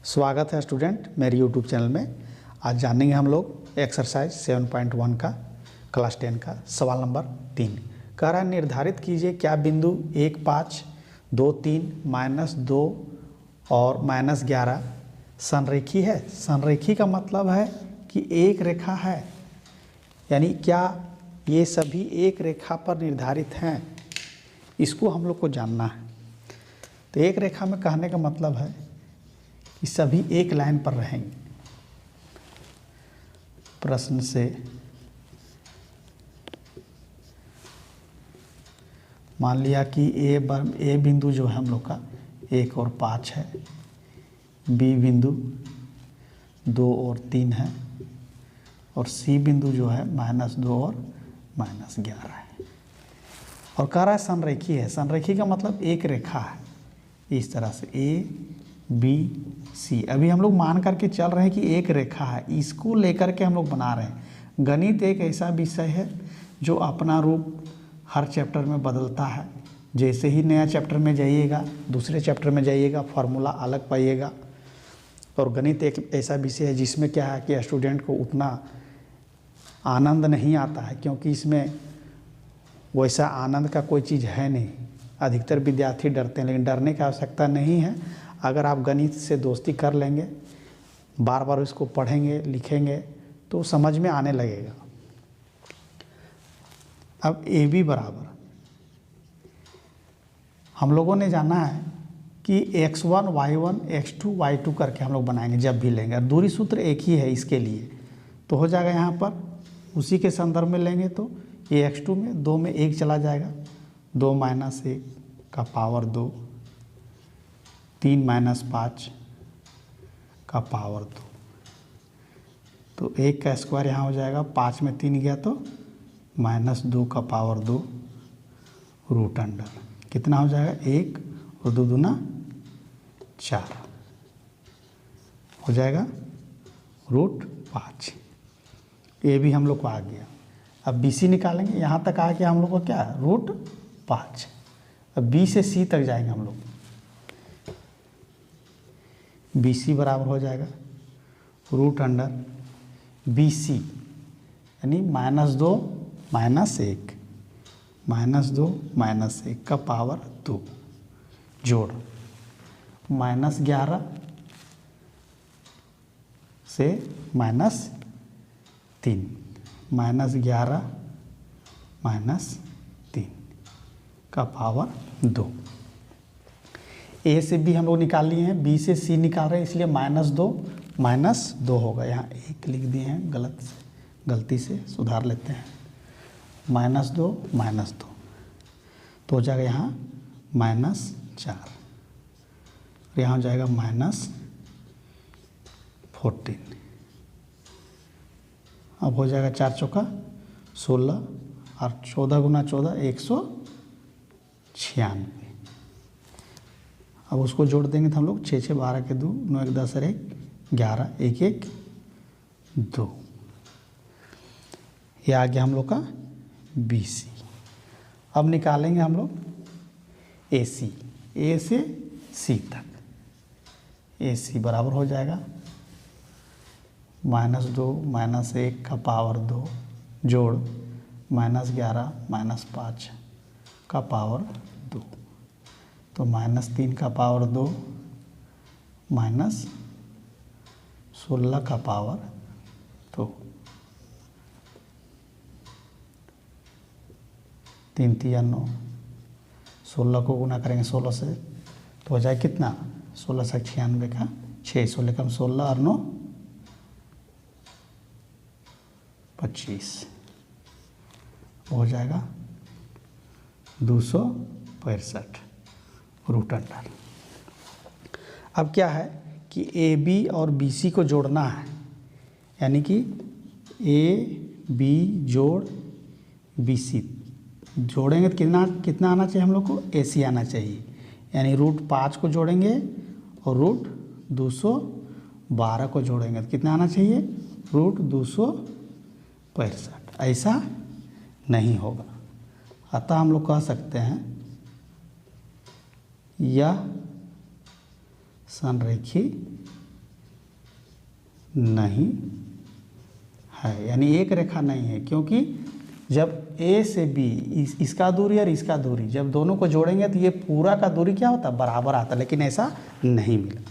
स्वागत है स्टूडेंट मेरे यूट्यूब चैनल में। आज जानेंगे हम लोग एक्सरसाइज 7.1 का क्लास 10 का सवाल नंबर 3। कह रहा है निर्धारित कीजिए क्या बिंदु 1, 5, 2, 3, -2 और -11 संरेखी है। संरेखी का मतलब है कि एक रेखा है, यानी क्या ये सभी एक रेखा पर निर्धारित हैं, इसको हम लोग को जानना है। तो एक रेखा में कहने का मतलब है कि सभी एक लाइन पर रहेंगे। प्रश्न से मान लिया कि ए बिंदु जो है हम लोग का 1 और 5 है, बी बिंदु 2 और 3 है, और सी बिंदु जो है -2 और -11 है। और कह रहा है संरेखी है। संरेखी का मतलब एक रेखा है, इस तरह से ए बी सी। अभी हम लोग मान करके चल रहे हैं कि एक रेखा है, इसको लेकर के हम लोग बना रहे हैं। गणित एक ऐसा विषय है जो अपना रूप हर चैप्टर में बदलता है। जैसे ही नया चैप्टर में जाइएगा, दूसरे चैप्टर में जाइएगा, फार्मूला अलग पाइएगा। और गणित एक ऐसा विषय है जिसमें क्या है कि स्टूडेंट को उतना आनंद नहीं आता है, क्योंकि इसमें वैसा आनंद का कोई चीज़ है नहीं। अधिकतर विद्यार्थी डरते हैं, लेकिन डरने की आवश्यकता नहीं है। अगर आप गणित से दोस्ती कर लेंगे, बार बार इसको पढ़ेंगे लिखेंगे तो समझ में आने लगेगा। अब ए बी बराबर हम लोगों ने जाना है कि x1 y1 x2 y2 करके हम लोग बनाएंगे जब भी लेंगे। और दूरी सूत्र एक ही है इसके लिए, तो हो जाएगा यहाँ पर उसी के संदर्भ में लेंगे तो ये x2 में 2 में 1 चला जाएगा, 2 - 1 का पावर 2, 3 - 5 का पावर 2। तो 1 का स्क्वायर यहाँ हो जाएगा, 5 में 3 गया तो -2 का पावर 2 रूट अंडर। कितना हो जाएगा 1 और 2 दूना 4 हो जाएगा √5। ये भी हम लोग को आ गया। अब BC निकालेंगे, यहाँ तक आ गया हम लोग को क्या है √5। अब B से C तक जाएंगे हम लोग। BC बराबर हो जाएगा रूट अंडर BC, यानी -2 - 1 -2 - 1 का पावर 2 जोड़ -11 से -3, -11 - 3 का पावर 2। ए से बी हम लोग निकाल लिए हैं, बी से सी निकाल रहे हैं, इसलिए -2 होगा। यहाँ 1 लिख दिए हैं गलती से, सुधार लेते हैं। -2 तो हो जाएगा यहाँ -4, यहाँ हो जाएगा -14। अब हो जाएगा 4 चौका 16 और 14 गुना 14 196। अब उसको जोड़ देंगे तो हम लोग 6 - 6 12 के 2 9 1 10 1 11 1 1 2। ये आ गया हम लोग का BC। अब निकालेंगे हम लोग AC, A से C तक। AC बराबर हो जाएगा -2 - 1 का पावर 2 जोड़ -11 - 5 का पावर 2, तो -3 का पावर 2 -16 का पावर 2, 3 - 3 = 9, 16 को गुना करेंगे 16 से तो हो जाए कितना 16 से 96 का 6, 16 कम 16 और 9 25 हो जाएगा 265 रूट अंडर। अब क्या है कि AB और BC को जोड़ना है, यानी कि AB जोड़ BC जोड़ेंगे तो कितना आना चाहिए हम लोग को AC आना चाहिए, यानी √5 को जोड़ेंगे और √212 को जोड़ेंगे तो कितना आना चाहिए √265। ऐसा नहीं होगा, अतः हम लोग कह सकते हैं यह संरेखी नहीं है, यानी एक रेखा नहीं है, क्योंकि जब ए से बी इसका दूरी और इसका दूरी जब दोनों को जोड़ेंगे तो ये पूरा का दूरी क्या होता है, बराबर आता है, लेकिन ऐसा नहीं मिला।